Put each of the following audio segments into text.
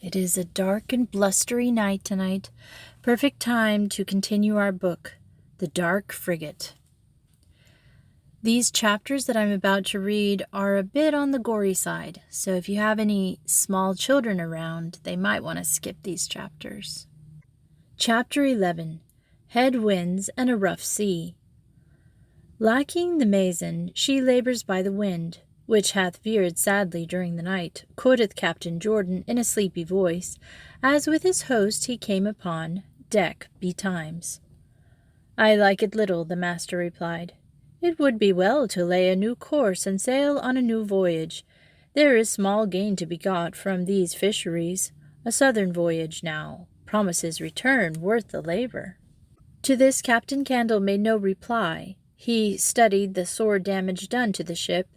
It is a dark and blustery night tonight. Perfect time to continue our book, The Dark Frigate. These chapters that I'm about to read are a bit on the gory side, so if you have any small children around, they might want to skip these chapters. Chapter 11. Headwinds and a Rough Sea. Lacking the Mason, she labors by the wind, which hath veered sadly during the night, quoteth Captain Jordan in a sleepy voice, as with his host he came upon deck betimes. I like it little, the master replied. It would be well to lay a new course and sail on a new voyage. There is small gain to be got from these fisheries. A southern voyage now promises return worth the labor. To this Captain Candle made no reply. He studied the sore damage done to the ship,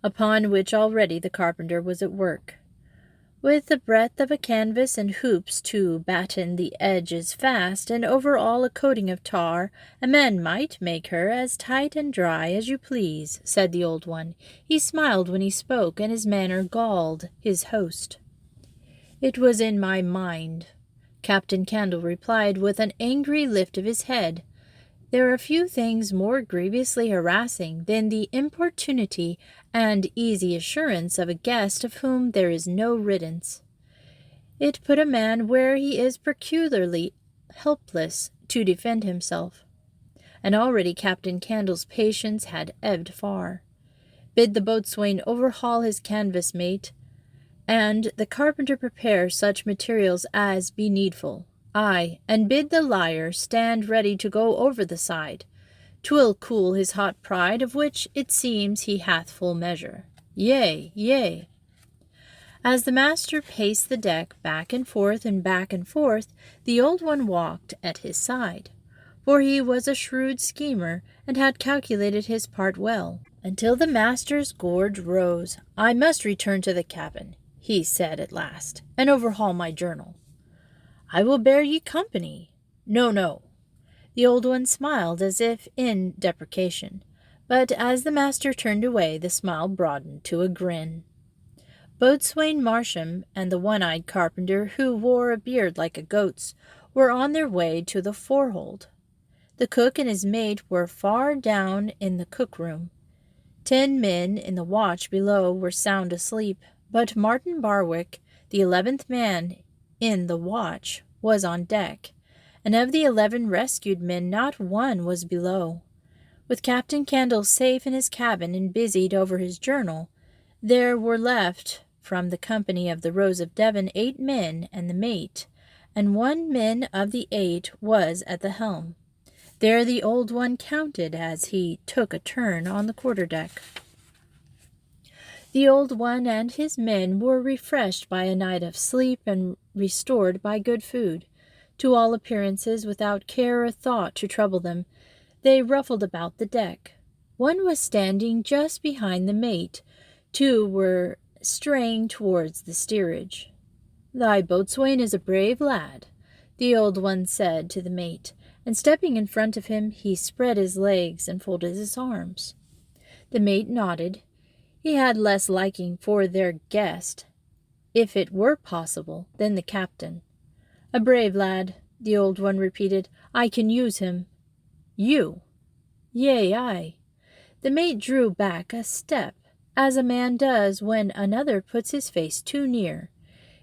upon which already the carpenter was at work. With the breadth of a canvas and hoops to batten the edges fast, and over all a coating of tar, a man might make her as tight and dry as you please, said the old one. He smiled when he spoke, and his manner galled his host. It was in my mind, Captain Candle replied with an angry lift of his head. There are few things more grievously harassing than the importunity and easy assurance of a guest of whom there is no riddance. It put a man where he is peculiarly helpless to defend himself. And already Captain Candle's patience had ebbed far. Bid the boatswain overhaul his canvas mate, and the carpenter prepare such materials as be needful. Ay, and bid the liar stand ready to go over the side. 'Twill cool his hot pride, of which it seems he hath full measure. Yea, yea. As the master paced the deck back and forth, the old one walked at his side, for he was a shrewd schemer and had calculated his part well. Until the master's gorge rose. I must return to the cabin, he said at last, and overhaul my journal. I will bear ye company. No, no. The old one smiled as if in deprecation, but as the master turned away, the smile broadened to a grin. Boatswain Marsham and the one-eyed carpenter, who wore a beard like a goat's, were on their way to the forehold. The cook and his mate were far down in the cook-room. 10 men in the watch below were sound asleep, but Martin Barwick, the 11th man in the watch, was on deck, and of the 11 rescued men not one was below. With Captain Candle safe in his cabin and busied over his journal, there were left from the company of the Rose of Devon 8 men and the mate, and 1 man of the 8 was at the helm. There the old one counted as he took a turn on the quarter-deck. The old one and his men were refreshed by a night of sleep and restored by good food. To all appearances, without care or thought to trouble them, they ruffled about the deck. 1 was standing just behind the mate. 2 were straying towards the steerage. Thy boatswain is a brave lad, the old one said to the mate, and stepping in front of him, he spread his legs and folded his arms. The mate nodded. He had less liking for their guest, if it were possible, than the captain. A brave lad, the old one repeated. I can use him. You? Yea, I. The mate drew back a step, as a man does when another puts his face too near.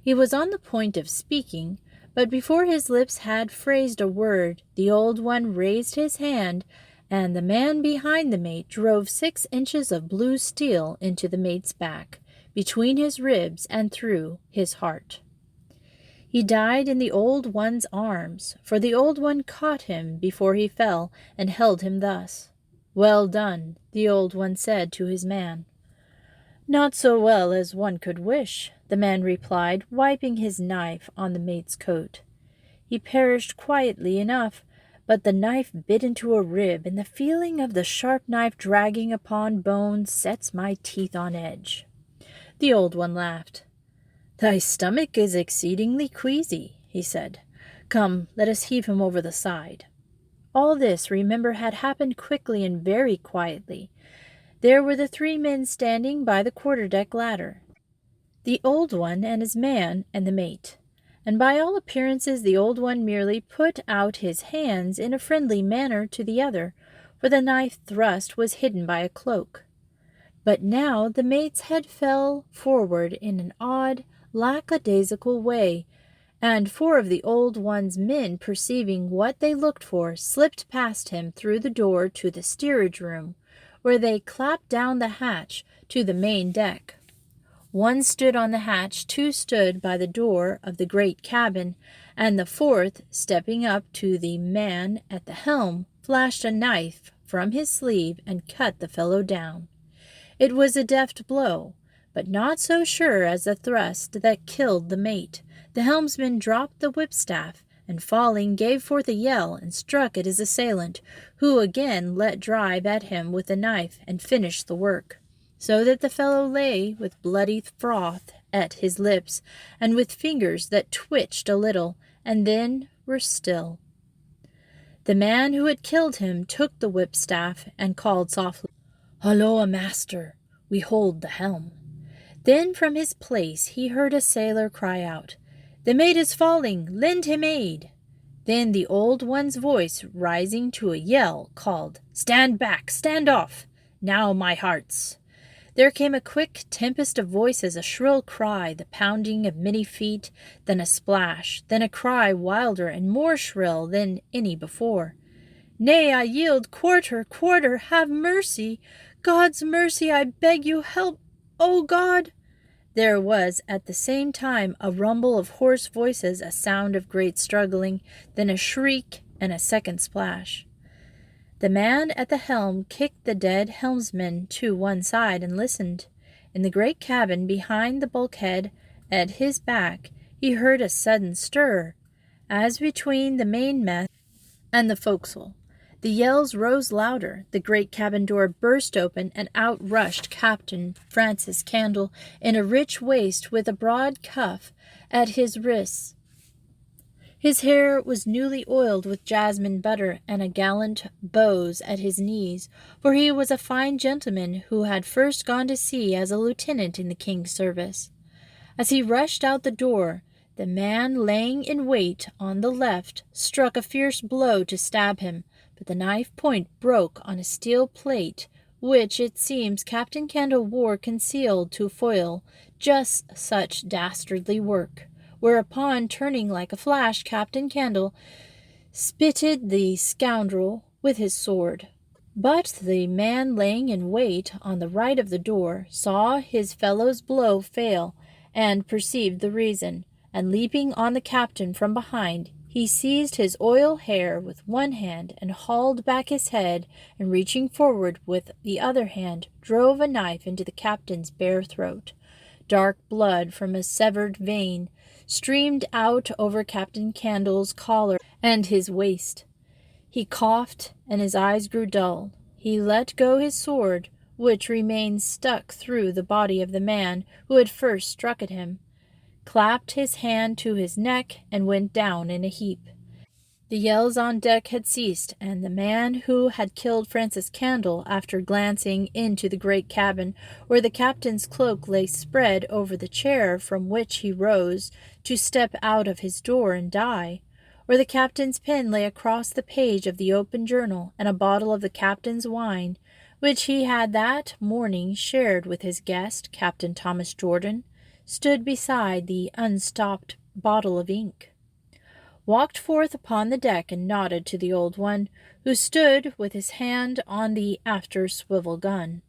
He was on the point of speaking, but before his lips had phrased a word, the old one raised his hand, and the man behind the mate drove 6 inches of blue steel into the mate's back, between his ribs and through his heart. He died in the old one's arms, for the old one caught him before he fell and held him thus. Well done, the old one said to his man. Not so well as one could wish, the man replied, wiping his knife on the mate's coat. He perished quietly enough, but the knife bit into a rib, and the feeling of the sharp knife dragging upon bone sets my teeth on edge. The old one laughed. Thy stomach is exceedingly queasy, he said. Come, let us heave him over the side. All this, remember, had happened quickly and very quietly. There were the 3 men standing by the quarter-deck ladder. The old one and his man and the mate. and by all appearances the old one merely put out his hands in a friendly manner to the other, for the knife thrust was hidden by a cloak. But now the mate's head fell forward in an odd, lackadaisical way, and 4 of the old one's men, perceiving what they looked for, slipped past him through the door to the steerage room, where they clapped down the hatch to the main deck. 1 stood on the hatch, 2 stood by the door of the great cabin, and the 4th, stepping up to the man at the helm, flashed a knife from his sleeve and cut the fellow down. It was a deft blow, but not so sure as the thrust that killed the mate. The helmsman dropped the whipstaff, and falling gave forth a yell and struck at his assailant, who again let drive at him with the knife and finished the work, so that the fellow lay with bloody froth at his lips, and with fingers that twitched a little, and then were still. The man who had killed him took the whipstaff and called softly, "Holloa, master, we hold the helm." Then from his place he heard a sailor cry out, "The mate is falling, lend him aid." Then the old one's voice, rising to a yell, called, "Stand back, stand off! Now, my hearts!" There came a quick tempest of voices, a shrill cry, the pounding of many feet, then a splash, then a cry wilder and more shrill than any before. "Nay, I yield, quarter, quarter, have mercy! God's mercy, I beg you, help, O God!" There was at the same time a rumble of hoarse voices, a sound of great struggling, then a shriek and a second splash. The man at the helm kicked the dead helmsman to one side and listened. In the great cabin behind the bulkhead at his back he heard a sudden stir, as between the mainmast and the forecastle. The yells rose louder, the great cabin door burst open, and out rushed Captain Francis Candle in a rich waist with a broad cuff at his wrists. His hair was newly oiled with jasmine butter, and a gallant bows at his knees, for he was a fine gentleman who had first gone to sea as a lieutenant in the king's service. As he rushed out the door, the man laying in wait on the left struck a fierce blow to stab him, but the knife point broke on a steel plate, which it seems Captain Candle wore concealed to foil just such dastardly work. Whereupon, turning like a flash, Captain Candle spitted the scoundrel with his sword. But the man laying in wait on the right of the door saw his fellow's blow fail, and perceived the reason, and leaping on the captain from behind, he seized his oil hair with one hand and hauled back his head, and reaching forward with the other hand, drove a knife into the captain's bare throat. Dark blood from a severed vein streamed out over Captain Candle's collar and his waist. He coughed, and his eyes grew dull. He let go his sword, which remained stuck through the body of the man who had first struck at him, clapped his hand to his neck, and went down in a heap. The yells on deck had ceased, and the man who had killed Francis Candle, after glancing into the great cabin, where the captain's cloak lay spread over the chair from which he rose to step out of his door and die, where the captain's pen lay across the page of the open journal, and a bottle of the captain's wine, which he had that morning shared with his guest, Captain Thomas Jordan, stood beside the unstopped bottle of ink, walked forth upon the deck and nodded to the old one, who stood with his hand on the after swivel gun.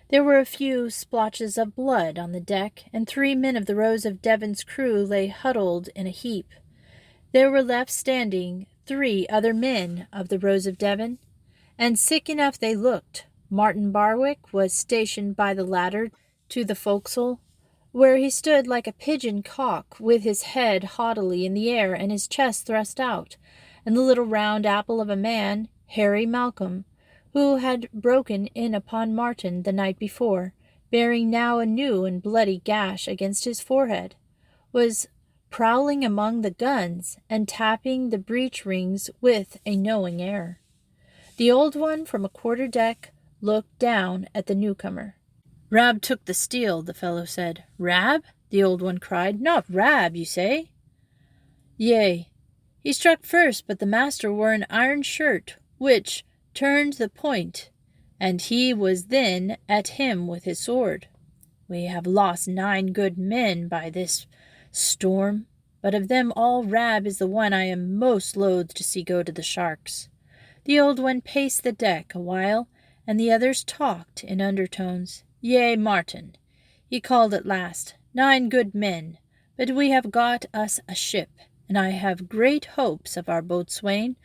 There were a few splotches of blood on the deck, and 3 men of the Rose of Devon's crew lay huddled in a heap. There were left standing 3 other men of the Rose of Devon, and sick enough they looked. Martin Barwick was stationed by the ladder to the forecastle, where he stood like a pigeon cock, with his head haughtily in the air and his chest thrust out, and the little round apple of a man, Harry Malcolm, who had broken in upon Martin the night before, bearing now a new and bloody gash against his forehead, was prowling among the guns and tapping the breech rings with a knowing air. The old one from a quarter-deck looked down at the newcomer. "Rab took the steel," the fellow said. "Rab?" the old one cried. "Not Rab, you say?" Yea, he struck first, but the master wore an iron shirt, which turned the point, and he was then at him with his sword. We have lost 9 good men by this storm, but of them all Rab is the one I am most loath to see go to the sharks. The old one paced the deck a while, and the others talked in undertones. Yea, Martin, he called at last, 9 good men, but we have got us a ship, and I have great hopes of our boatswain,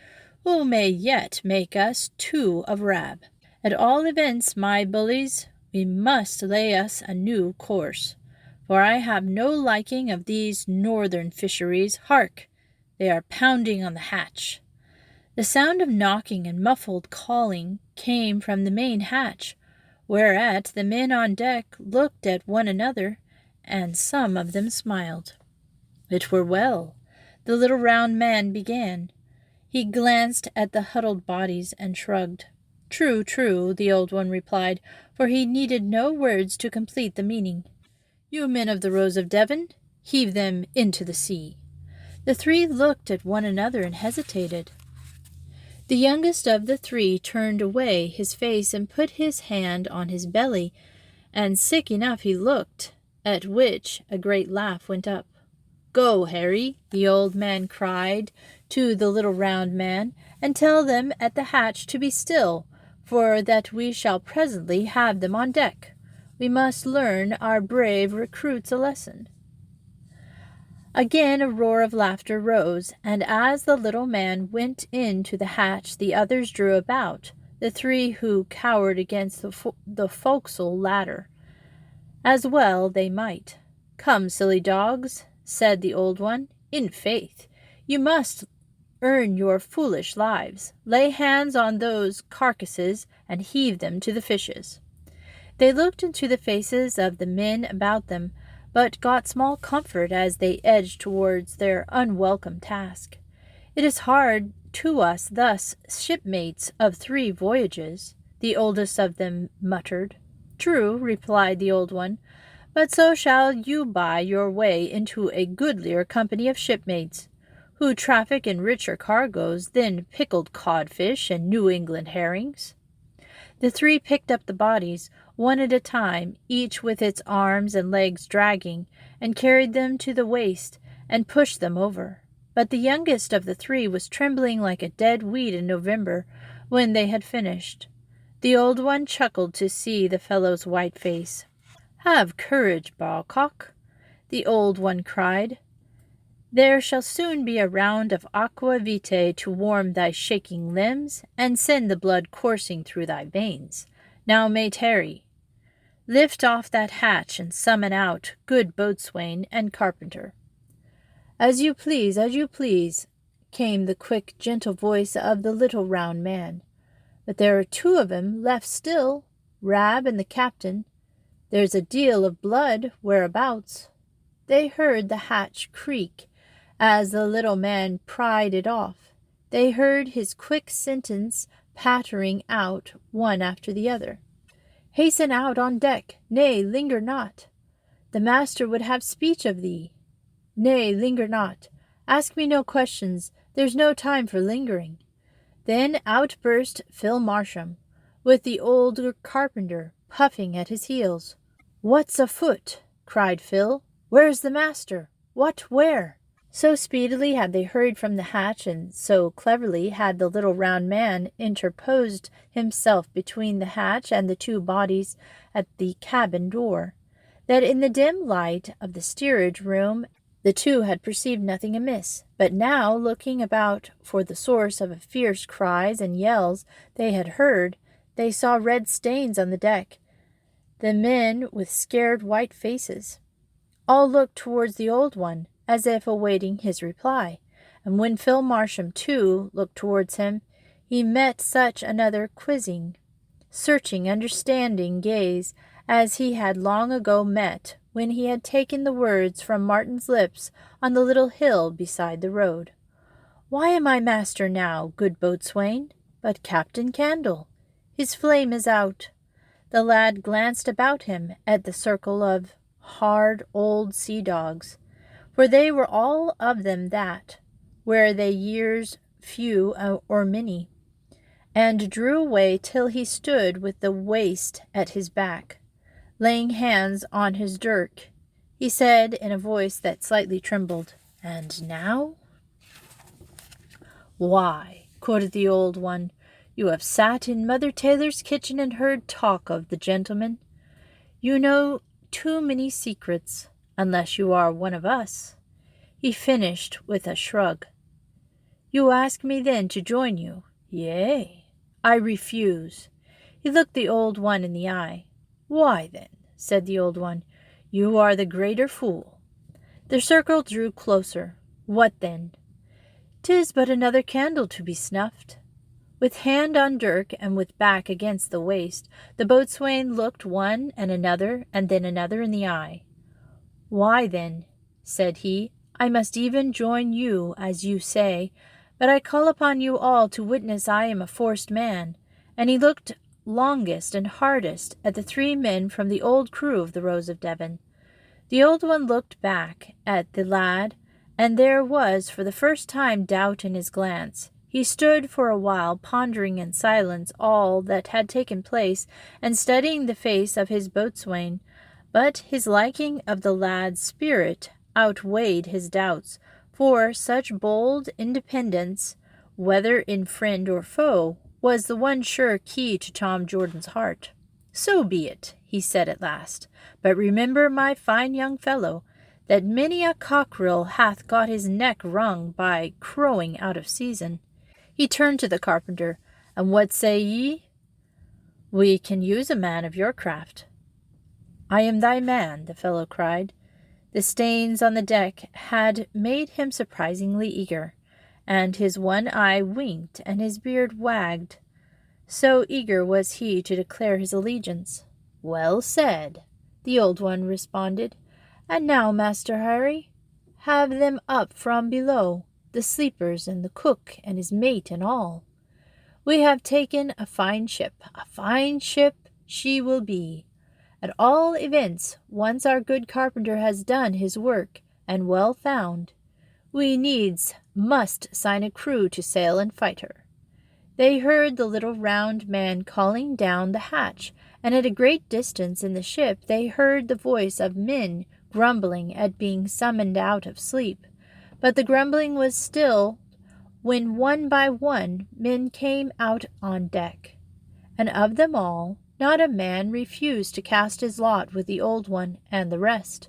who may yet make us 2 of Rab. At all events, my bullies, we must lay us a new course, for I have no liking of these northern fisheries. Hark! They are pounding on the hatch. The sound of knocking and muffled calling came from the main hatch, whereat the men on deck looked at one another, and some of them smiled. It were well. The little round man began. He glanced at the huddled bodies and shrugged. True, true, the old one replied, for he needed no words to complete the meaning. You men of the Rose of Devon, heave them into the sea. The 3 looked at one another and hesitated. The youngest of the 3 turned away his face and put his hand on his belly, and sick enough he looked, at which a great laugh went up. Go, Harry, the old man cried to the little round man, and tell them at the hatch to be still, for that we shall presently have them on deck. We must learn our brave recruits a lesson. Again a roar of laughter rose, and as the little man went into the hatch, the others drew about, the 3 who cowered against the forecastle ladder. As well they might. Come, silly dogs, said the old one. In faith, you must earn your foolish lives. Lay hands on those carcasses and heave them to the fishes. They looked into the faces of the men about them, but got small comfort as they edged towards their unwelcome task. It is hard to us thus, shipmates of 3 voyages, the oldest of them muttered. True, replied the old one, but so shall you buy your way into a goodlier company of shipmates, who traffic in richer cargoes than pickled codfish and New England herrings. The 3 picked up the bodies, one at a time, each with its arms and legs dragging, and carried them to the waist and pushed them over. But the youngest of the 3 was trembling like a dead weed in November when they had finished. The old one chuckled to see the fellow's white face. Have courage, Bawcock, the old one cried. There shall soon be a round of aqua vitae to warm thy shaking limbs and send the blood coursing through thy veins. Now, Mate Harry, lift off that hatch and summon out good boatswain and carpenter. As you please, came the quick, gentle voice of the little round man. But there are 2 of 'em left still, Rab and the captain. There's a deal of blood whereabouts. They heard the hatch creak as the little man pried it off. They heard his quick sentence pattering out one after the other. Hasten out on deck, nay, linger not. The master would have speech of thee. Nay, linger not. Ask me no questions, there's no time for lingering. Then out burst Phil Marsham, with the old carpenter puffing at his heels. What's afoot? Cried Phil. Where's the master? What, where? So speedily had they hurried from the hatch, and so cleverly had the little round man interposed himself between the hatch and the 2 bodies at the cabin door, that in the dim light of the steerage room the 2 had perceived nothing amiss. But now, looking about for the source of the fierce cries and yells they had heard, they saw red stains on the deck, the men with scared white faces. All looked towards the old one, as if awaiting his reply, and when Phil Marsham, too, looked towards him, he met such another quizzing, searching, understanding gaze as he had long ago met when he had taken the words from Martin's lips on the little hill beside the road. Why am I master now, good boatswain? But Captain Candle. His flame is out. The lad glanced about him at the circle of hard old sea dogs. For they were all of them that, were they years few or many, and drew away till he stood with the waist at his back, laying hands on his dirk. He said in a voice that slightly trembled, "And now?" "Why," quoted the old one, "you have sat in Mother Taylor's kitchen and heard talk of the gentleman. You know too many secrets, unless you are one of us." He finished with a shrug. "You ask me then to join you?" "Yea." "I refuse." He looked the old one in the eye. "Why then," said the old one, "you are the greater fool." The circle drew closer. "What then?" "'Tis but another candle to be snuffed." With hand on dirk and with back against the waist, the boatswain looked one and another and then another in the eye. "Why then," said he, "I must even join you, as you say, but I call upon you all to witness I am a forced man." And he looked longest and hardest at the three men from the old crew of the Rose of Devon. The old one looked back at the lad, and there was for the first time doubt in his glance. He stood for a while pondering in silence all that had taken place and studying the face of his boatswain, but his liking of the lad's spirit outweighed his doubts, for such bold independence, whether in friend or foe, was the one sure key to Tom Jordan's heart. "So be it," he said at last, "but remember, my fine young fellow, that many a cockerel hath got his neck wrung by crowing out of season." He turned to the carpenter. "And what say ye?" "We can use a man of your craft." "I am thy man," the fellow cried. The stains on the deck had made him surprisingly eager, and his one eye winked and his beard wagged. So eager was he to declare his allegiance. "Well said," the old one responded. "And now, Master Harry, have them up from below, the sleepers and the cook and his mate and all. We have taken a fine ship she will be. At all events, once our good carpenter has done his work, and well found, we needs must sign a crew to sail and fight her." They heard the little round man calling down the hatch, and at a great distance in the ship they heard the voice of men grumbling at being summoned out of sleep. But the grumbling was still when one by one men came out on deck, and of them all not a man refused to cast his lot with the old one and the rest.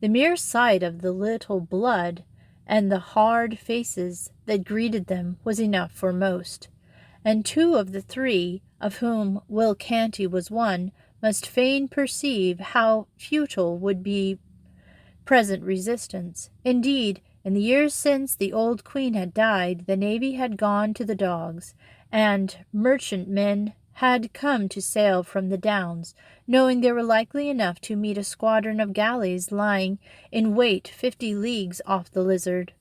The mere sight of the little blood and the hard faces that greeted them was enough for most, and two of the three, of whom Will Canty was one, must fain perceive how futile would be present resistance. Indeed, in the years since the old queen had died, the navy had gone to the dogs, and merchantmen had come to sail from the Downs, knowing they were likely enough to meet a squadron of galleys lying in wait 50 leagues off the Lizard.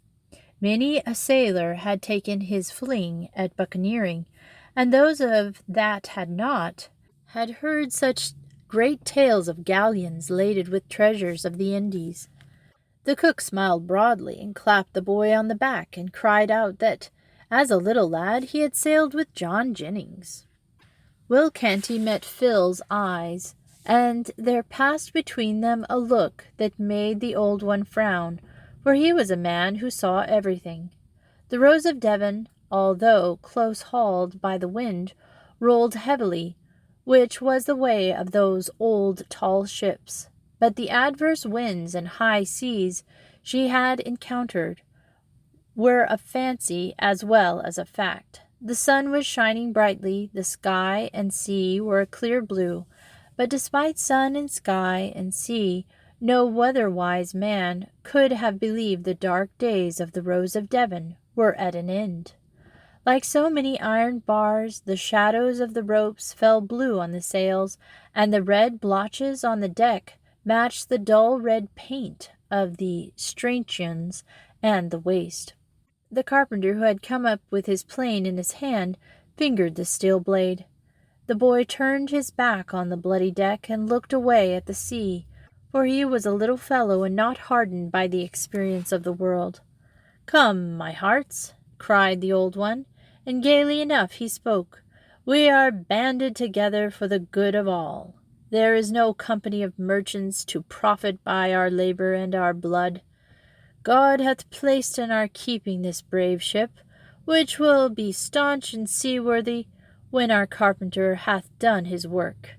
Many a sailor had taken his fling at buccaneering, and those of that had not, had heard such great tales of galleons laden with treasures of the Indies. The cook smiled broadly and clapped the boy on the back and cried out that, as a little lad, he had sailed with John Jennings. Will Canty met Phil's eyes, and there passed between them a look that made the old one frown, for he was a man who saw everything. The Rose of Devon, although close hauled by the wind, rolled heavily, which was the way of those old tall ships. But the adverse winds and high seas she had encountered were a fancy as well as a fact. The sun was shining brightly, the sky and sea were a clear blue, but despite sun and sky and sea, no weather-wise man could have believed the dark days of the Rose of Devon were at an end. Like so many iron bars, the shadows of the ropes fell blue on the sails, and the red blotches on the deck matched the dull red paint of the stanchions and the waist. The carpenter, who had come up with his plane in his hand, fingered the steel blade. The boy turned his back on the bloody deck and looked away at the sea, for he was a little fellow and not hardened by the experience of the world. "Come, my hearts," cried the old one, and gaily enough he spoke. "We are banded together for the good of all. There is no company of merchants to profit by our labor and our blood. God hath placed in our keeping this brave ship, which will be staunch and seaworthy when our carpenter hath done his work.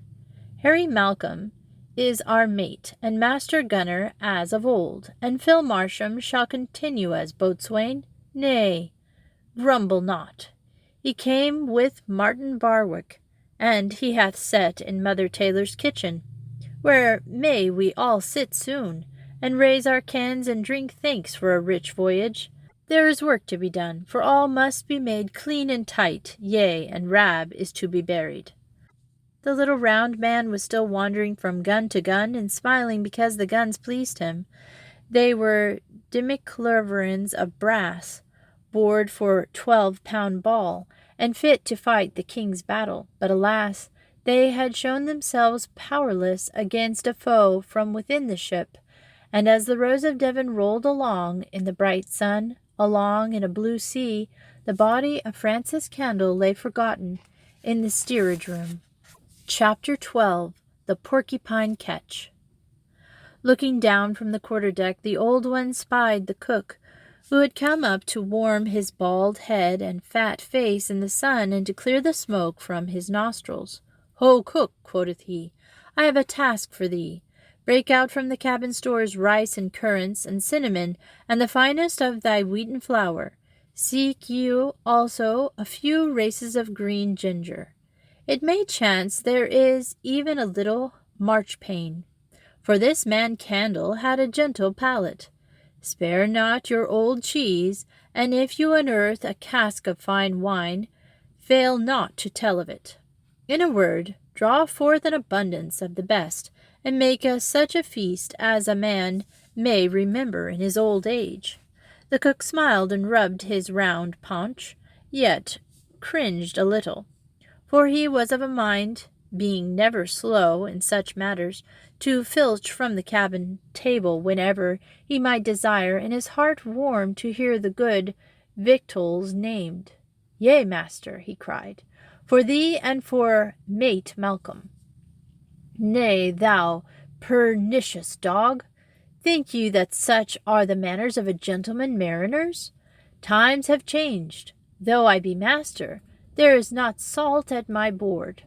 Harry Malcolm is our mate and master gunner as of old, and Phil Marsham shall continue as boatswain. Nay, grumble not. He came with Martin Barwick, and he hath set in Mother Taylor's kitchen, where may we all sit soon, and raise our cans and drink thanks for a rich voyage. There is work to be done, for all must be made clean and tight, yea, and Rab is to be buried." The little round man was still wandering from gun to gun, and smiling because the guns pleased him. They were demi-culverins of brass, bored for 12-pound ball, and fit to fight the king's battle. But alas, they had shown themselves powerless against a foe from within the ship, and as the Rose of Devon rolled along in the bright sun, along in a blue sea, the body of Francis Candle lay forgotten in the steerage room. Chapter 12. The Porcupine Ketch. Looking down from the quarter-deck, the old one spied the cook, who had come up to warm his bald head and fat face in the sun and to clear the smoke from his nostrils. "Ho, cook," quoth he, "I have a task for thee. Break out from the cabin stores rice and currants and cinnamon and the finest of thy wheaten flour. Seek you also a few races of green ginger. It may chance there is even a little marchpane, for this man Candle had a gentle palate. Spare not your old cheese, and if you unearth a cask of fine wine, fail not to tell of it. In a word, draw forth an abundance of the best, and make us such a feast as a man may remember in his old age." The cook smiled and rubbed his round paunch, yet cringed a little, for he was of a mind, being never slow in such matters, to filch from the cabin table whenever he might desire, and his heart warmed to hear the good victuals named. "Yea, master," he cried, "for thee and for mate Malcolm." "Nay, thou pernicious dog, think you that such are the manners of a gentleman mariners? Times have changed. Though I be master, there is not salt at my board.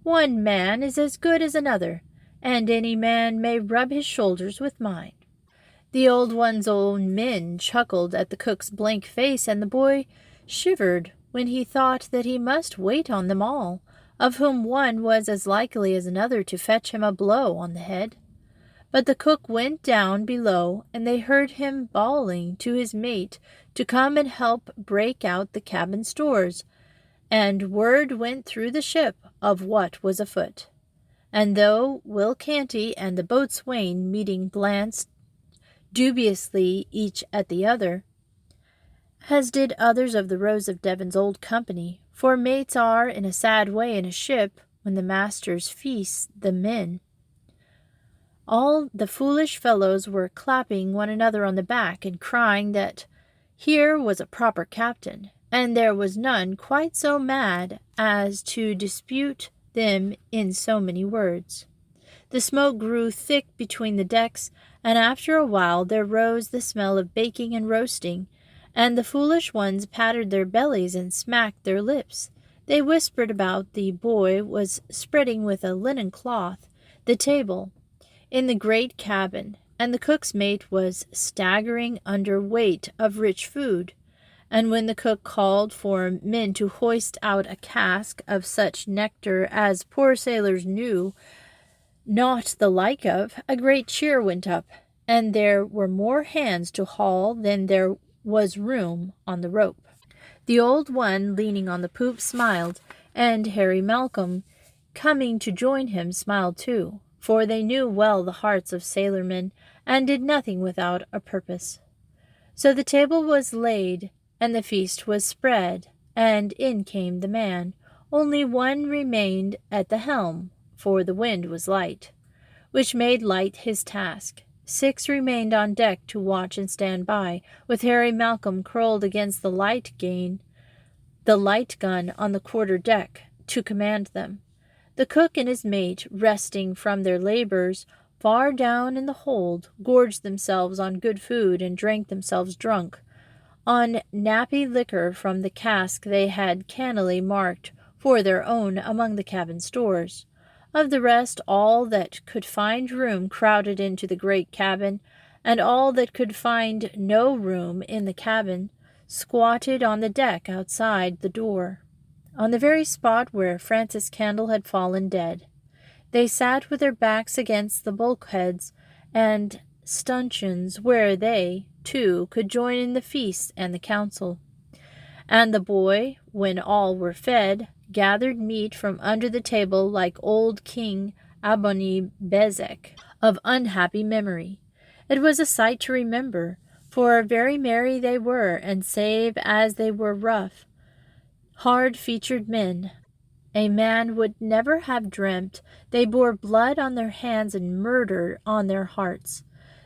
One man is as good as another, and any man may rub his shoulders with mine." The old one's own men chuckled at the cook's blank face, and the boy shivered when he thought that he must wait on them all, of whom one was as likely as another to fetch him a blow on the head. But the cook went down below, and they heard him bawling to his mate to come and help break out the cabin stores, and word went through the ship of what was afoot. And though Will Canty and the boatswain meeting glanced dubiously each at the other, as did others of the Rose of Devon's old company, for mates are in a sad way in a ship when the masters feast the men, all the foolish fellows were clapping one another on the back and crying that here was a proper captain, and there was none quite so mad as to dispute them in so many words. The smoke grew thick between the decks, and after a while there rose the smell of baking and roasting, and the foolish ones patted their bellies and smacked their lips. They whispered about the boy was spreading with a linen cloth the table in the great cabin, and the cook's mate was staggering under weight of rich food. And when the cook called for men to hoist out a cask of such nectar as poor sailors knew not the like of, a great cheer went up, and there were more hands to haul than there was room on the rope. The old one leaning on the poop smiled, and Harry Malcolm, coming to join him, smiled too, for they knew well the hearts of sailormen, and did nothing without a purpose. So the table was laid, and the feast was spread, and in came the man. Only one remained at the helm, for the wind was light. which made light his task. 6 remained on deck to watch and stand by, with Harry Malcolm curled against the light gun on the quarter deck, to command them. The cook and his mate, resting from their labors far down in the hold, gorged themselves on good food and drank themselves drunk, on nappy liquor from the cask they had cannily marked for their own among the cabin stores. Of the rest, all that could find room crowded into the great cabin, and all that could find no room in the cabin squatted on the deck outside the door, on the very spot where Francis Candle had fallen dead. They sat with their backs against the bulkheads and stanchions, where they, too, could join in the feast and the council. And the boy, when all were fed, gathered meat from under the table like old King Aboni Bezek, of unhappy memory. It was a sight to remember, for very merry they were, and save as they were rough, hard-featured men, a man would never have dreamt they bore blood on their hands and murder on their hearts.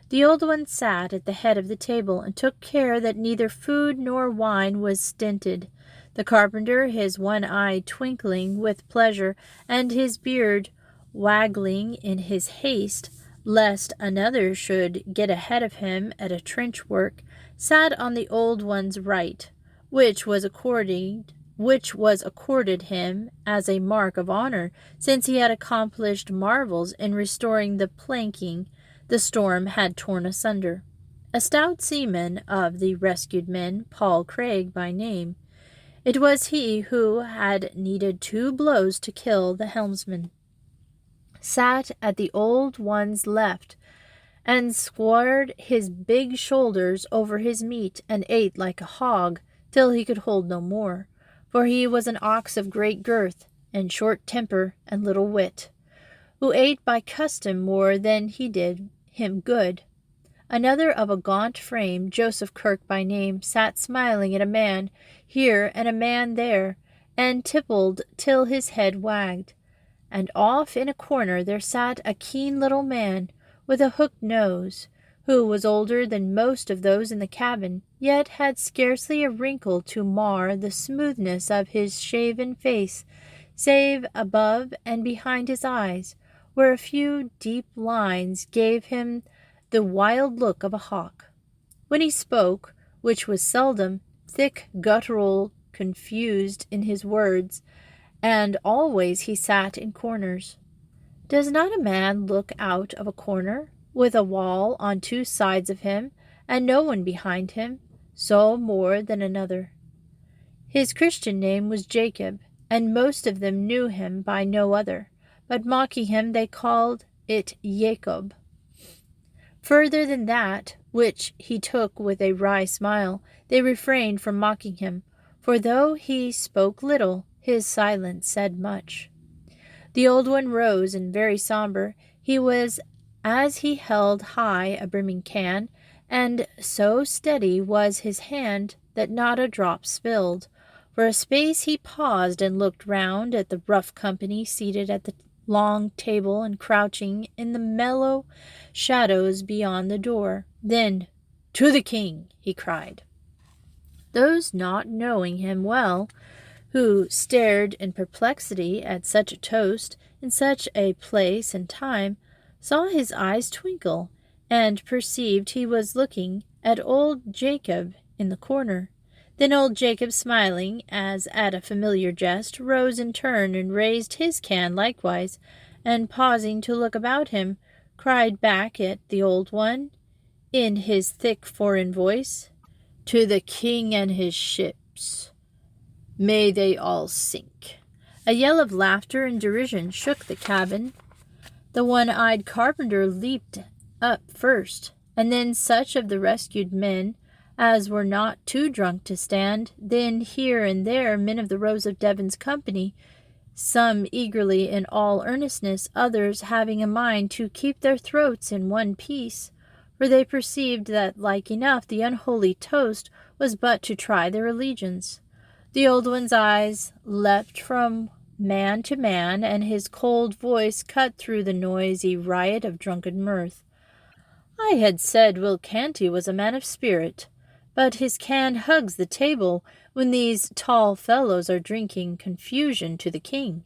The old one sat at the head of the table and took care that neither food nor wine was stinted. The carpenter, his one eye twinkling with pleasure, and his beard waggling in his haste, lest another should get ahead of him at a trench work, sat on the old one's right, which was accorded him as a mark of honor, since he had accomplished marvels in restoring the planking the storm had torn asunder. A stout seaman of the rescued men, Paul Craig by name, it was he who had needed 2 blows to kill the helmsman, sat at the old one's left, and squared his big shoulders over his meat, and ate like a hog, till he could hold no more, for he was an ox of great girth, and short temper, and little wit, who ate by custom more than he did him good. Another of a gaunt frame, Joseph Kirk by name, sat smiling at a man here and a man there, and tippled till his head wagged. And off in a corner there sat a keen little man with a hooked nose, who was older than most of those in the cabin, yet had scarcely a wrinkle to mar the smoothness of his shaven face, save above and behind his eyes, where a few deep lines gave him the wild look of a hawk. When he spoke, which was seldom, thick, guttural, confused in his words, and always he sat in corners. Does not a man look out of a corner, with a wall on 2 sides of him, and no one behind him, so more than another? His Christian name was Jacob, and most of them knew him by no other, but mocking him they called it Jacob. Further than that, which he took with a wry smile, they refrained from mocking him, for though he spoke little, his silence said much. The old one rose, and very sombre he was as he held high a brimming can, and so steady was his hand that not a drop spilled. For a space he paused and looked round at the rough company seated at the long table and crouching in the mellow shadows beyond the door. Then, "To the king!" he cried. Those not knowing him well, who stared in perplexity at such a toast in such a place and time, saw his eyes twinkle, and perceived he was looking at old Jacob in the corner. Then old Jacob, smiling as at a familiar jest, rose in turn and raised his can likewise, and pausing to look about him, cried back at the old one, in his thick foreign voice, "To the king and his ships. May they all sink." A yell of laughter and derision shook the cabin. The one-eyed carpenter leaped up first, and then such of the rescued men as were not too drunk to stand, then here and there men of the Rose of Devon's company, some eagerly in all earnestness, others having a mind to keep their throats in one piece, for they perceived that like enough the unholy toast was but to try their allegiance. The old one's eyes leapt from man to man, and his cold voice cut through the noisy riot of drunken mirth. I had said Will Canty was a man of spirit, but his can hugs the table when these tall fellows are drinking confusion to the king.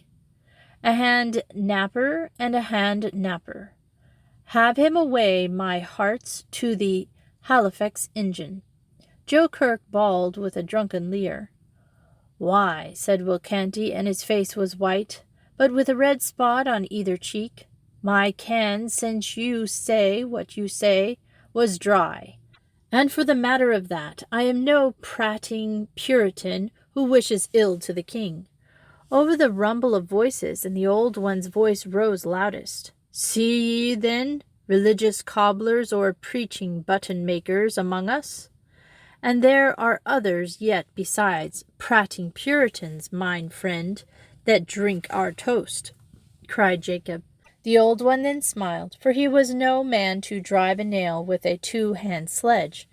A hand napper and a hand napper. Have him away, my hearts, to the Halifax engine. Joe Kirk bawled with a drunken leer. Why, said Will Canty, and his face was white, but with a red spot on either cheek, my can, since you say what you say, was dry. And for the matter of that, I am no prating Puritan who wishes ill to the king. Over the rumble of voices, and the old one's voice rose loudest. See ye, then, religious cobblers or preaching button-makers among us? And there are others yet besides, prating Puritans, mine friend, that drink our toast, cried Jacob. The old one then smiled, for he was no man to drive a nail with a two-hand sledge.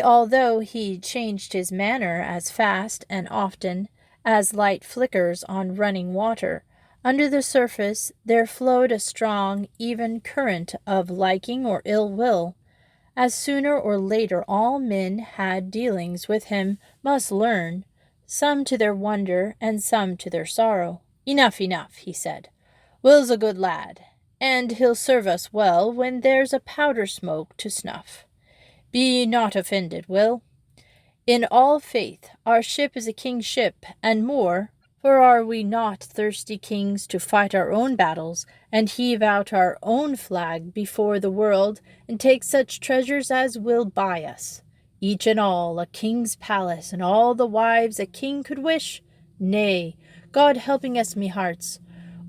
Although he changed his manner as fast and often as light flickers on running water, under the surface there flowed a strong, even current of liking or ill will. As sooner or later all men had dealings with him must learn, some to their wonder and some to their sorrow. Enough, enough, he said. Will's a good lad, and he'll serve us well when there's a powder smoke to snuff. Be not offended, Will. In all faith, our ship is a king's ship, and more, for are we not thirsty kings to fight our own battles, and heave out our own flag before the world, and take such treasures as will buy us? Each and all a king's palace, and all the wives a king could wish? Nay, God helping us, me hearts,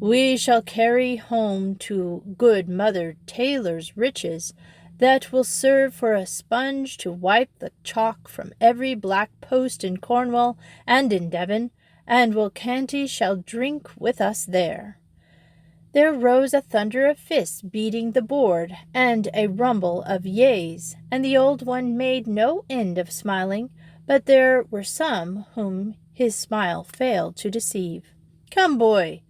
we shall carry home to good Mother Taylor's riches, that will serve for a sponge to wipe the chalk from every black post in Cornwall and in Devon, and Will Canty shall drink with us there. There rose a thunder of fists beating the board, and a rumble of yeas, and the old one made no end of smiling, but there were some whom his smile failed to deceive. Come, boy,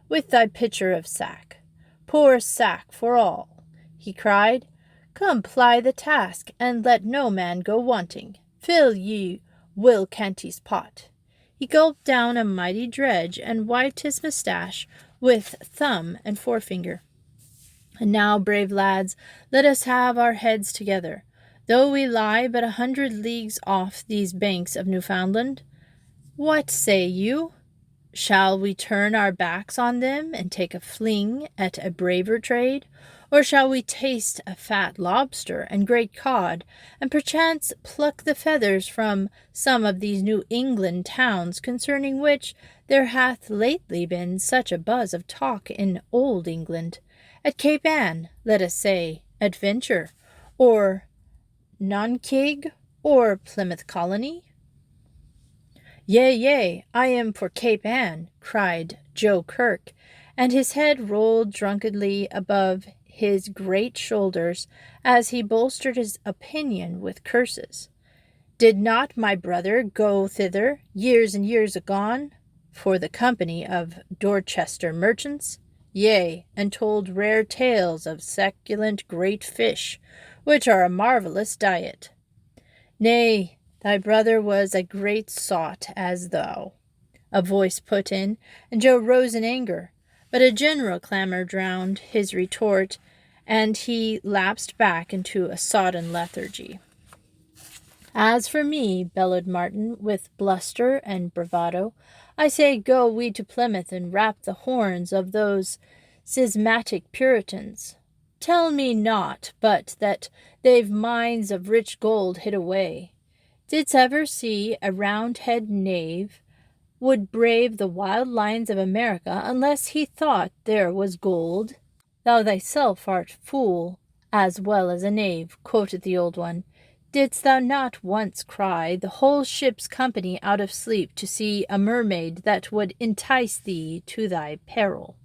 with thy pitcher of sack. Pour sack for all, he cried. Come ply the task, and let no man go wanting. Fill ye Will Canty's pot. He gulped down a mighty dredge, and wiped his moustache with thumb and forefinger. And now, brave lads, let us have our heads together. Though we lie but 100 leagues off these banks of Newfoundland, what say you? Shall we turn our backs on them and take a fling at a braver trade? Or shall we taste a fat lobster and great cod, and perchance pluck the feathers from some of these New England towns concerning which there hath lately been such a buzz of talk in old England? At Cape Ann, let us say, adventure, or Nankig, or Plymouth Colony? Yea, yea, I am for Cape Ann, cried Joe Kirk, and his head rolled drunkenly above his great shoulders as he bolstered his opinion with curses. Did not my brother go thither years and years agone for the company of Dorchester merchants? Yea, and told rare tales of succulent great fish, which are a marvellous diet. Nay, thy brother was a great sot as thou, a voice put in, and Joe rose in anger. But a general clamor drowned his retort, and he lapsed back into a sodden lethargy. As for me, bellowed Martin, with bluster and bravado, I say go we to Plymouth and rap the horns of those schismatic Puritans. Tell me not but that they've mines of rich gold hid away. Didst ever see a round-head knave would brave the wild lions of America unless he thought there was gold? Thou thyself art fool as well as a knave, quoted the old one. Didst thou not once cry the whole ship's company out of sleep to see a mermaid that would entice thee to thy peril?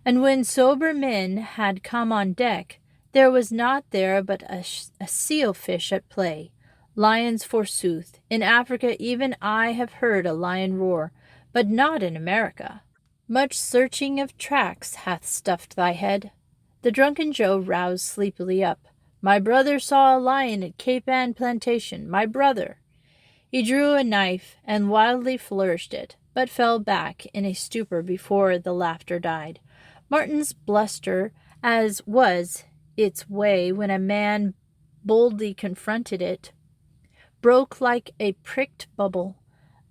And when sober men had come on deck, there was not there but a seal-fish at play. Lions, forsooth! In Africa even I have heard a lion roar, but not in America. Much searching of tracks hath stuffed thy head. The drunken Joe roused sleepily up. My brother saw a lion at Cape Ann Plantation. My brother. He drew a knife and wildly flourished it, but fell back in a stupor before the laughter died. Martin's bluster, as was its way when a man boldly confronted it, broke like a pricked bubble,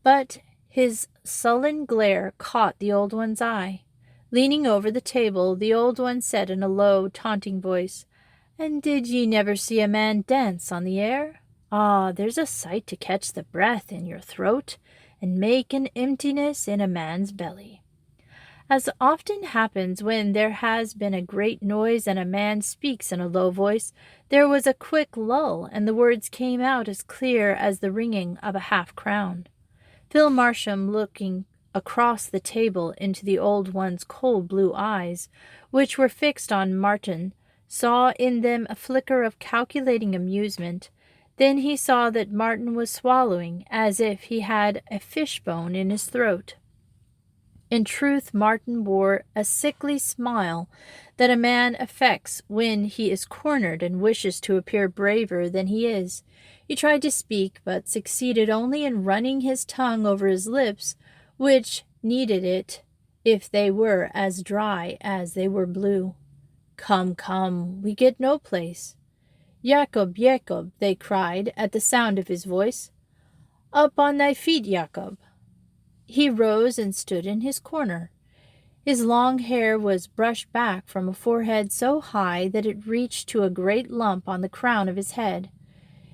but his sullen glare caught the old one's eye. Leaning over the table, the old one said in a low, taunting voice, And did ye never see a man dance on the air? Ah, there's a sight to catch the breath in your throat, and make an emptiness in a man's belly. As often happens when there has been a great noise and a man speaks in a low voice, there was a quick lull, and the words came out as clear as the ringing of a half-crown. Phil Marsham, looking across the table into the old one's cold blue eyes, which were fixed on Martin, saw in them a flicker of calculating amusement. Then he saw that Martin was swallowing as if he had a fishbone in his throat. In truth, Martin wore a sickly smile that a man affects when he is cornered and wishes to appear braver than he is. He tried to speak, but succeeded only in running his tongue over his lips, which needed it if they were as dry as they were blue. Come, come, we get no place. Jacob, Jacob, they cried at the sound of his voice. Up on thy feet, Jacob. He rose and stood in his corner. His long hair was brushed back from a forehead so high that it reached to a great lump on the crown of his head.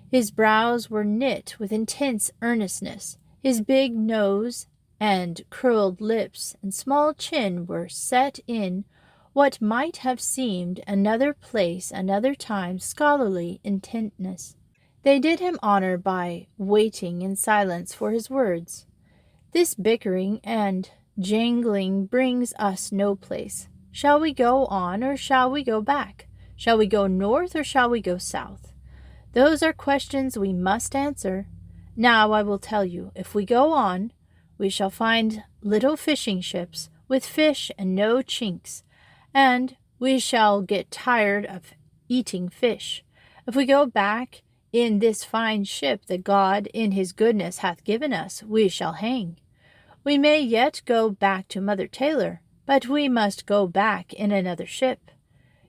His brows were knit with intense earnestness. His big nose and curled lips and small chin were set in what might have seemed another place, another time, scholarly intentness. They did him honor by waiting in silence for his words. This bickering and jangling brings us no place. Shall we go on or shall we go back? Shall we go north or shall we go south? Those are questions we must answer. Now I will tell you, if we go on, we shall find little fishing ships with fish and no chinks, and we shall get tired of eating fish. If we go back in this fine ship that God in his goodness hath given us, we shall hang. We may yet go back to Mother Taylor, but we must go back in another ship.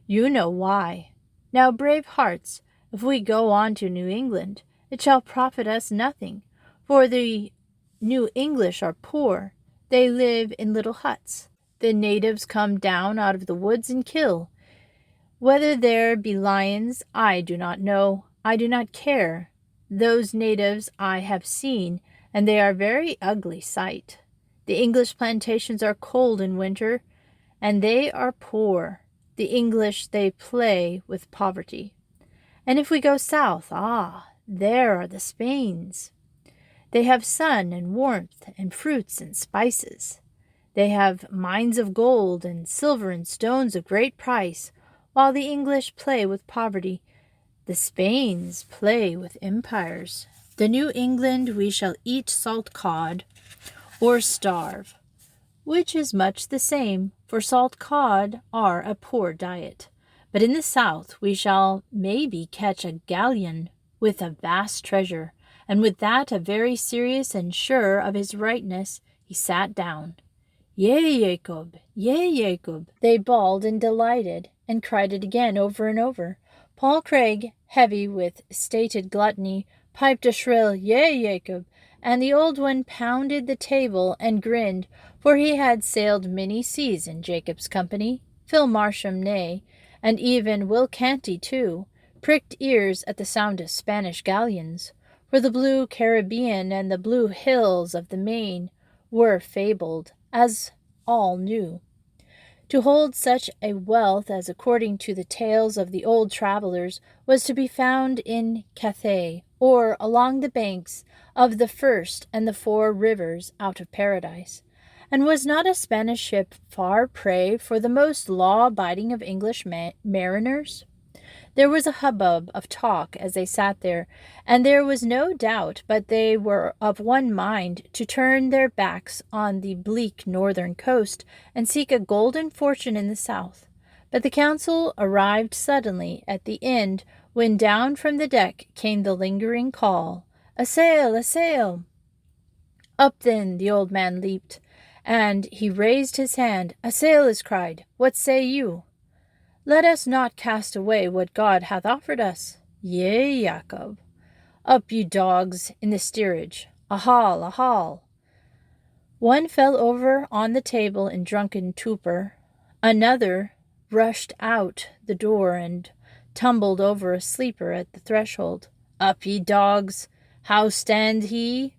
You know why. Now, brave hearts, if we go on to New England, it shall profit us nothing, for the New English are poor. They live in little huts. The natives come down out of the woods and kill. Whether there be lions, I do not know. I do not care. Those natives I have seen, and they are very ugly sight. The English plantations are cold in winter, and they are poor. The English, they play with poverty. And if we go south, there are the Spains. They have sun and warmth and fruits and spices. They have mines of gold and silver and stones of great price, while the English play with poverty. The Spains play with empires. The New England we shall eat salt cod or starve, which is much the same, for salt cod are a poor diet. But in the south we shall maybe catch a galleon with a vast treasure, and with that a very serious and sure of his rightness, he sat down. Yea, Jacob, yea, Jacob, they bawled and delighted, and cried it again over and over. Paul Craig, heavy with stated gluttony, piped a shrill, Yea, Jacob, and the old one pounded the table and grinned, for he had sailed many seas in Jacob's company. Phil Marsham, nay, and even Will Canty, too, pricked ears at the sound of Spanish galleons, for the blue Caribbean and the blue hills of the Main were fabled, as all knew. To hold such a wealth as, according to the tales of the old travelers, was to be found in Cathay, or along the banks of the First and the Four Rivers out of Paradise. And was not a Spanish ship far prey for the most law-abiding of English mariners? There was a hubbub of talk as they sat there, and there was no doubt but they were of one mind to turn their backs on the bleak northern coast and seek a golden fortune in the south. But the council arrived suddenly at the end when down from the deck came the lingering call, "A sail! A sail!" Up then the old man leaped, and he raised his hand. "A sail is cried. What say you?" "Let us not cast away what God hath offered us." "Yea, Jacob." "Up, you dogs, in the steerage. A haul, a haul." One fell over on the table in drunken torpor. Another rushed out the door and tumbled over a sleeper at the threshold. "Up, ye dogs! How stand he?"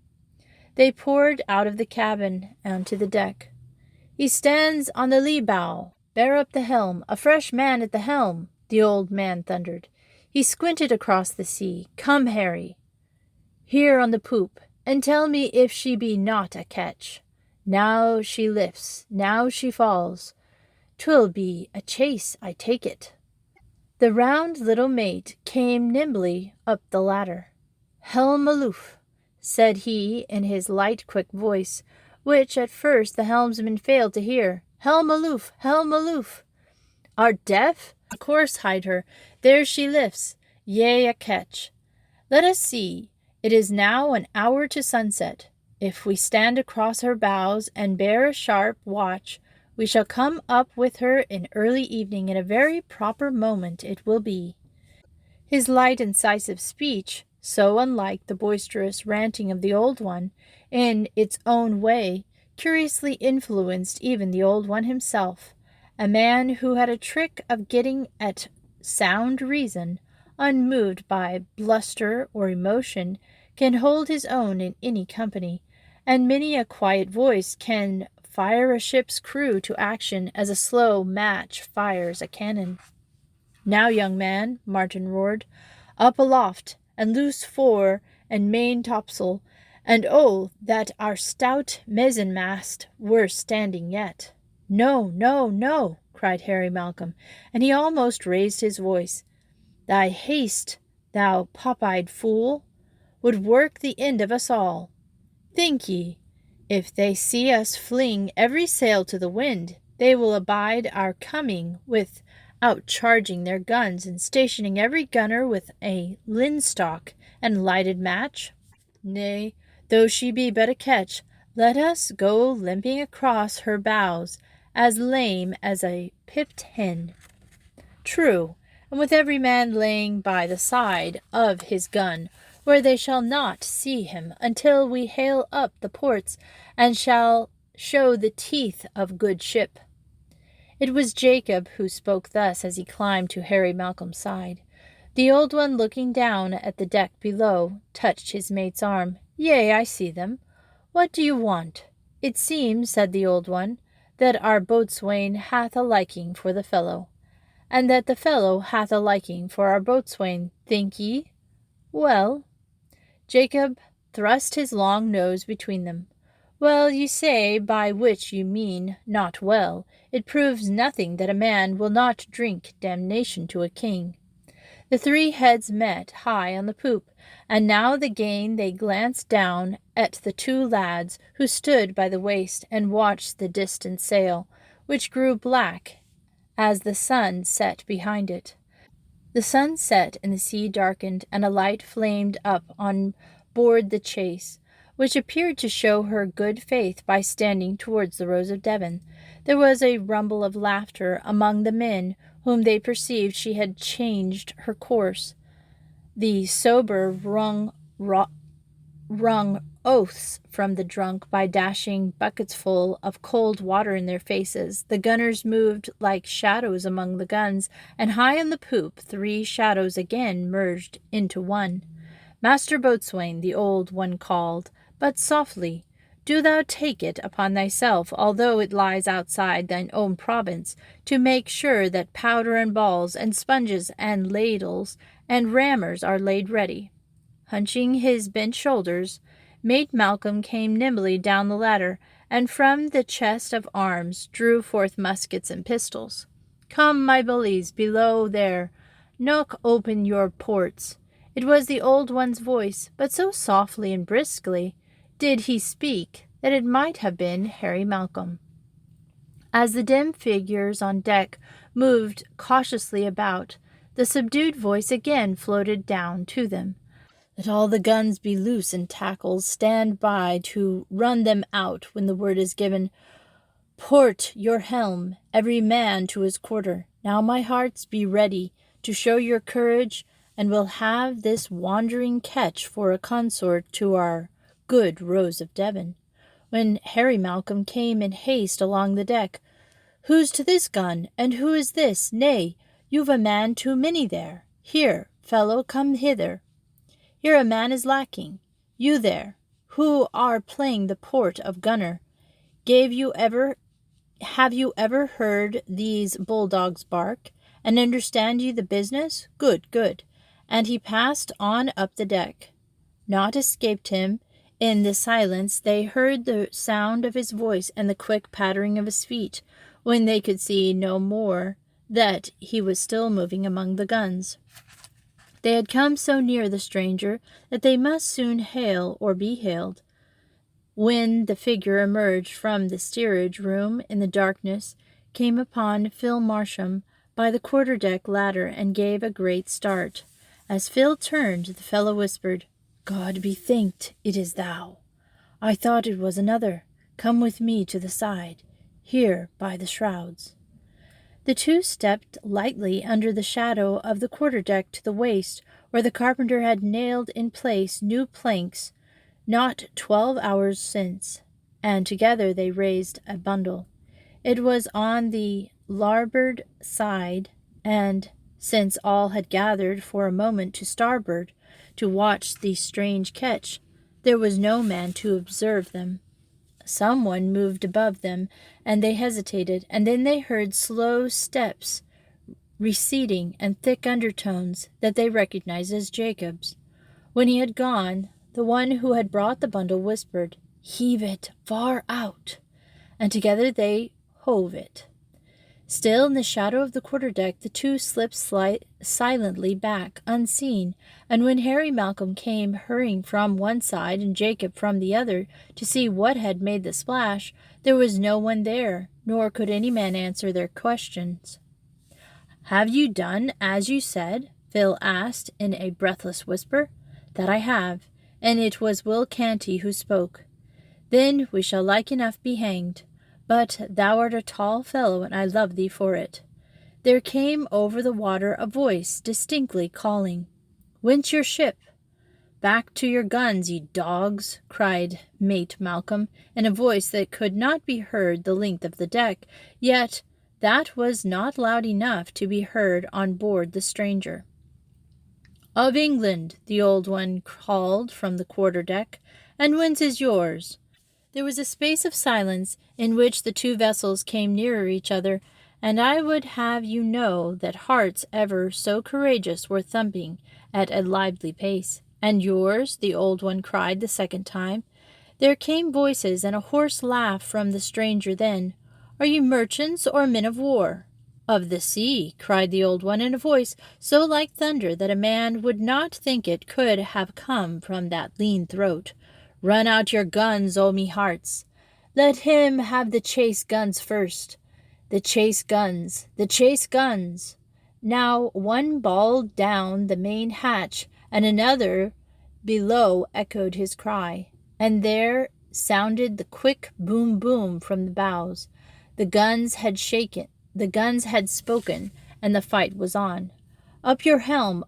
They poured out of the cabin onto the deck. "He stands on the lee bow. Bear up the helm. A fresh man at the helm," the old man thundered. He squinted across the sea. "Come, Harry, here on the poop, and tell me if she be not a ketch. Now she lifts, now she falls. 'Twill be a chase, I take it." The round little mate came nimbly up the ladder. "Helm aloof," said he in his light, quick voice, which at first the helmsman failed to hear. "Helm aloof! Helm aloof!" "Art deaf? Of course hide her. There she lifts. Yea, a ketch. Let us see. It is now an hour to sunset. If we stand across her bows and bear a sharp watch, we shall come up with her in early evening. In a very proper moment it will be." His light, incisive speech, so unlike the boisterous ranting of the old one, in its own way, curiously influenced even the old one himself. A man who had a trick of getting at sound reason, unmoved by bluster or emotion, can hold his own in any company, and many a quiet voice can fire a ship's crew to action as a slow match fires a cannon. "Now, young man," Martin roared, "up aloft, and loose fore and main topsail, and oh, that our stout mizzen-mast were standing yet." "No, no, no," cried Harry Malcolm, and he almost raised his voice. "Thy haste, thou pop-eyed fool, would work the end of us all. Think ye, if they see us fling every sail to the wind, they will abide our coming without charging their guns and stationing every gunner with a linstock and lighted match? Nay, though she be but a ketch, let us go limping across her bows, as lame as a pipped hen. True, and with every man laying by the side of his gun, where they shall not see him until we hail up the ports, and shall show the teeth of good ship." It was Jacob who spoke thus as he climbed to Harry Malcolm's side. The old one, looking down at the deck below, touched his mate's arm. "Yea, I see them. What do you want?" "It seems," said the old one, "that our boatswain hath a liking for the fellow, and that the fellow hath a liking for our boatswain. Think ye?" "Well." Jacob thrust his long nose between them. "Well, you say, by which you mean not well. It proves nothing that a man will not drink damnation to a king." The three heads met high on the poop, and now again they glanced down at the two lads who stood by the waist and watched the distant sail, which grew black as the sun set behind it. The sun set and the sea darkened, and a light flamed up on board the Chase, which appeared to show her good faith by standing towards the Rose of Devon. There was a rumble of laughter among the men, whom they perceived she had changed her course. The sober wrung oaths from the drunk by dashing bucketsful of cold water in their faces. The gunners moved like shadows among the guns, and high on the poop 3 shadows again merged into one. "Master Boatswain," the old one called, but softly, "do thou take it upon thyself, although it lies outside thine own province, to make sure that powder and balls and sponges and ladles and rammers are laid ready." Hunching his bent shoulders, Mate Malcolm came nimbly down the ladder, and from the chest of arms drew forth muskets and pistols. "Come, my bullies, below there. knock open your ports." It was the Old One's voice, but so softly and briskly did he speak that it might have been Harry Malcolm. As the dim figures on deck moved cautiously about, the subdued voice again floated down to them. "Let all the guns be loose and tackles stand by to run them out when the word is given. Port your helm, every man to his quarter. Now, my hearts, be ready to show your courage, and we'll have this wandering ketch for a consort to our good Rose of Devon." When Harry Malcolm came in haste along the deck, "Who's to this gun, and who is this? Nay, you've a man too many there. Here, fellow, come hither. Here a man is lacking. You there, who are playing the port of gunner, have you ever heard these bulldogs bark, and understand you the business? Good, good." And he passed on up the deck. Naught escaped him. In the silence they heard the sound of his voice and the quick pattering of his feet, when they could see no more that he was still moving among the guns. They had come so near the stranger that they must soon hail or be hailed. When the figure emerged from the steerage room in the darkness, came upon Phil Marsham by the quarter-deck ladder and gave a great start. As Phil turned, the fellow whispered, "God be thanked it is thou. I thought it was another. Come with me to the side, here by the shrouds." The two stepped lightly under the shadow of the quarter-deck to the waist, where the carpenter had nailed in place new planks not 12 hours since, and together they raised a bundle. It was on the larboard side, and since all had gathered for a moment to starboard to watch the strange ketch, there was no man to observe them. Someone moved above them, and they hesitated, and then they heard slow steps receding and thick undertones that they recognized as Jacob's. When he had gone, the one who had brought the bundle whispered, "Heave it far out," and together they hove it. Still in the shadow of the quarter-deck, the two slipped silently back, unseen, and when Harry Malcolm came hurrying from one side and Jacob from the other to see what had made the splash, there was no one there, nor could any man answer their questions. "Have you done as you said?" Phil asked in a breathless whisper. "That I have, and it was Will Canty who spoke." "Then we shall like enough be hanged. But thou art a tall fellow, and I love thee for it." There came over the water a voice distinctly calling, "Whence your ship?" "Back to your guns, ye dogs," cried Mate Malcolm, in a voice that could not be heard the length of the deck, yet that was not loud enough to be heard on board the stranger. "Of England," the Old One called from the quarter-deck. "And whence is yours?" There was a space of silence in which the two vessels came nearer each other, and I would have you know that hearts ever so courageous were thumping at a lively pace. "And yours?" the Old One cried the second time. There came voices and a hoarse laugh from the stranger then. "Are you merchants or men of war?" "Of the sea," cried the Old One in a voice so like thunder that a man would not think it could have come from that lean throat. "Run out your guns, O me hearts! Let him have the chase guns first. The chase guns, the chase guns!" Now one bawled down the main hatch, and another below echoed his cry, and there sounded the quick boom-boom from the bows. The guns had spoken, and the fight was on. Up your helm,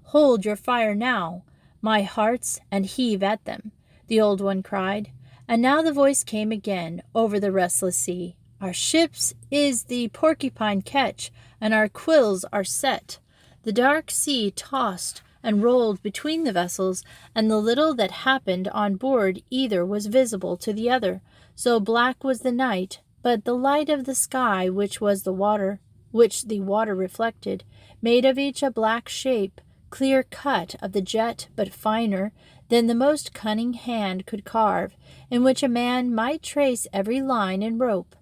hold your fire now, my hearts, and heave at them," the Old One cried. And now the voice came again over the restless sea. "Our ships is the Porcupine ketch, and our quills are set." The dark sea tossed and rolled between the vessels, and the little that happened on board either was visible to the other, so black was the night, but the light of the sky, which the water reflected, made of each a black shape, clear cut of the jet, but finer than the most cunning hand could carve, in which a man might trace every line and rope.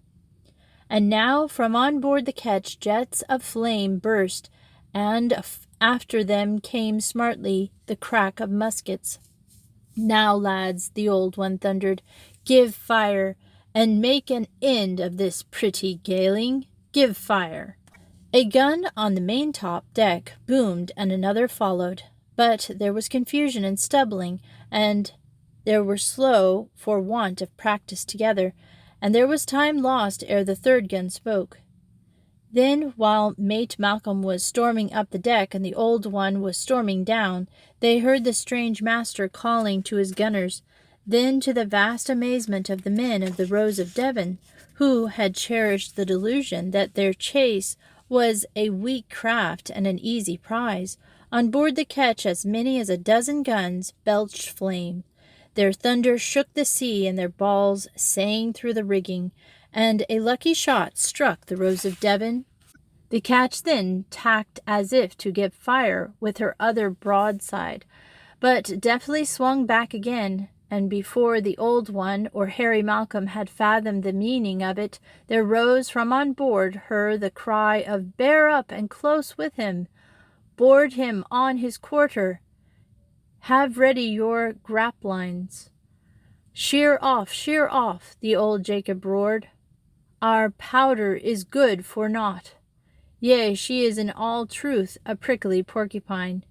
And now from on board the ketch jets of flame burst, and after them came smartly the crack of muskets. "Now, lads," the old one thundered, "give fire, and make an end of this pretty galing. Give fire." A gun on the maintop deck boomed, and another followed. But there was confusion and stumbling, and they were slow for want of practice together, and there was time lost ere the third gun spoke. Then, while Mate Malcolm was storming up the deck and the old one was storming down, they heard the strange master calling to his gunners. Then, to the vast amazement of the men of the Rose of Devon, who had cherished the delusion that their chase was a weak craft and an easy prize, on board the ketch as many as a dozen guns belched flame. Their thunder shook the sea, and their balls sang through the rigging, and a lucky shot struck the Rose of Devon. The ketch then tacked as if to give fire with her other broadside, but deftly swung back again, and before the old one or Harry Malcolm had fathomed the meaning of it, there rose from on board her the cry of "Bear up and close with him! Board him on his quarter! Have ready your graplines! Sheer off, the old Jacob roared. Our powder is good for naught. Yea, she is in all truth a prickly porcupine.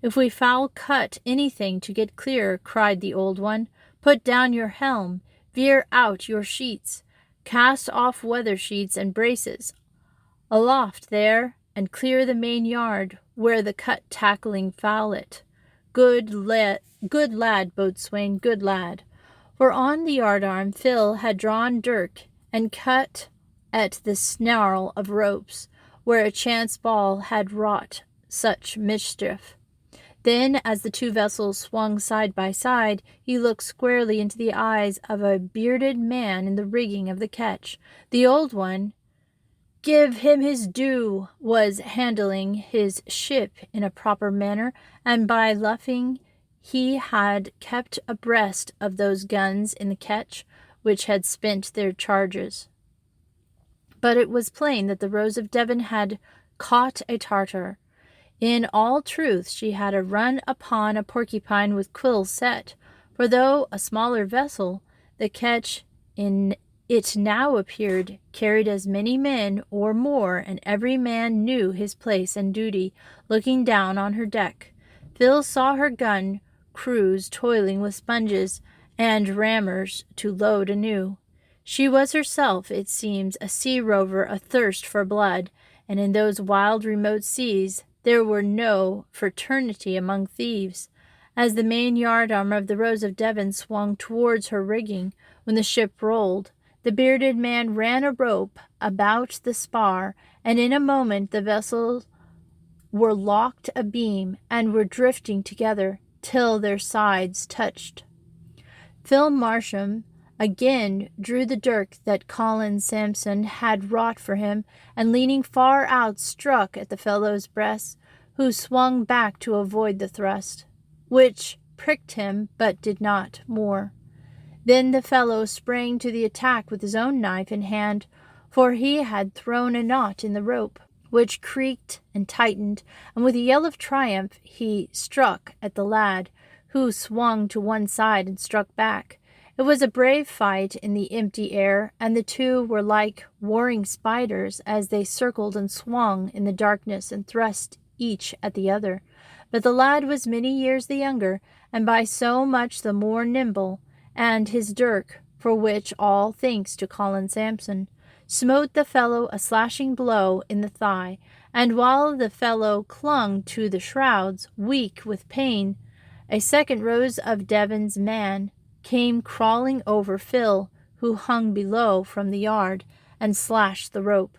If we foul cut anything to get clear, cried the old one, put down your helm, veer out your sheets, cast off weather sheets and braces, aloft there, and clear the main yard, where the cut tackling foul it. Good lad, boatswain, good lad. For on the yardarm Phil had drawn dirk and cut at the snarl of ropes, where a chance ball had wrought such mischief. Then, as the two vessels swung side by side, he looked squarely into the eyes of a bearded man in the rigging of the ketch. The old one, give him his due, was handling his ship in a proper manner, and by luffing he had kept abreast of those guns in the ketch which had spent their charges. But it was plain that the Rose of Devon had caught a Tartar. In all truth, she had a run upon a porcupine with quills set, for though a smaller vessel, the ketch in it now appeared carried as many men or more, and every man knew his place and duty, looking down on her deck. Phil saw her gun crews toiling with sponges and rammers to load anew. She was herself, it seems, a sea rover athirst for blood, and in those wild remote seas there were no fraternity among thieves. As the main yardarm of the Rose of Devon swung towards her rigging, when the ship rolled, the bearded man ran a rope about the spar, and in a moment the vessels were locked abeam and were drifting together till their sides touched. Phil Marsham again drew the dirk that Colin Sampson had wrought for him, and leaning far out struck at the fellow's breast, who swung back to avoid the thrust, which pricked him but did not more. Then the fellow sprang to the attack with his own knife in hand, for he had thrown a knot in the rope, which creaked and tightened, and with a yell of triumph he struck at the lad, who swung to one side and struck back. It was a brave fight in the empty air, and the two were like warring spiders as they circled and swung in the darkness and thrust each at the other. But the lad was many years the younger, and by so much the more nimble, and his dirk, for which all thanks to Colin Sampson, smote the fellow a slashing blow in the thigh, and while the fellow clung to the shrouds, weak with pain, a second Rose of Devon's man came crawling over Phil, who hung below from the yard, and slashed the rope.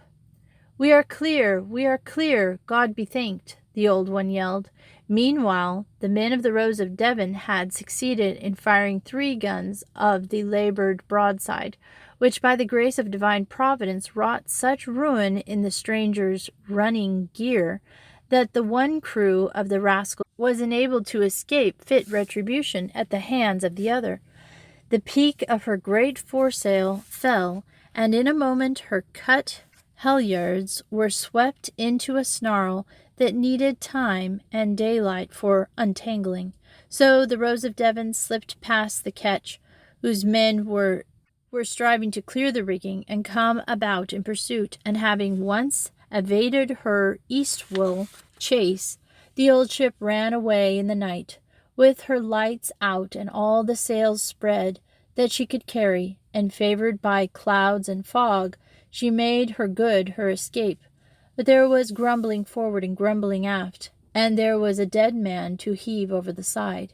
We are clear, God be thanked," the old one yelled. Meanwhile, the men of the Rose of Devon had succeeded in firing 3 guns of the laboured broadside, which by the grace of divine providence wrought such ruin in the stranger's running gear that the one crew of the rascal was enabled to escape fit retribution at the hands of the other. The peak of her great foresail fell, and in a moment her cut halyards were swept into a snarl. that needed time and daylight for untangling. So the Rose of Devon slipped past the ketch, whose men were striving to clear the rigging and come about in pursuit, and having once evaded her eastward chase, the old ship ran away in the night, with her lights out and all the sails spread that she could carry, and favored by clouds and fog, she made her escape. But there was grumbling forward and grumbling aft, and there was a dead man to heave over the side.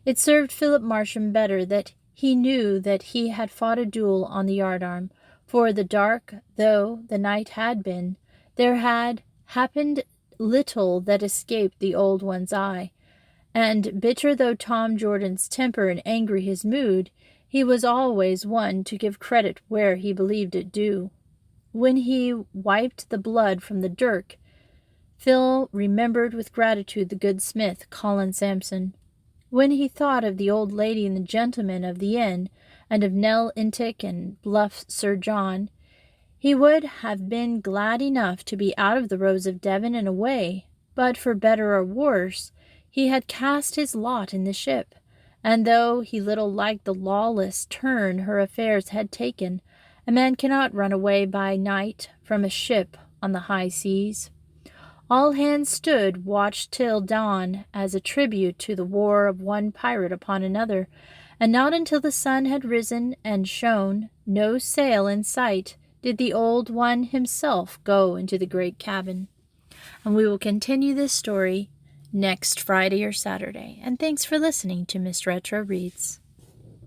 It served Philip Marsham better that he knew that he had fought a duel on the yardarm, for the dark though the night had been, there had happened little that escaped the old one's eye, and bitter though Tom Jordan's temper and angry his mood, he was always one to give credit where he believed it due. When he wiped the blood from the dirk, Phil remembered with gratitude the good smith, Colin Sampson. When he thought of the old lady and the gentleman of the inn, and of Nell Intick and bluff Sir John, he would have been glad enough to be out of the Rose of Devon and away, but for better or worse, he had cast his lot in the ship, and though he little liked the lawless turn her affairs had taken, a man cannot run away by night from a ship on the high seas. All hands stood watch till dawn as a tribute to the war of one pirate upon another, and not until the sun had risen and shone, no sail in sight, did the old one himself go into the great cabin. And we will continue this story next Friday or Saturday. And thanks for listening to Miss Retro Reads.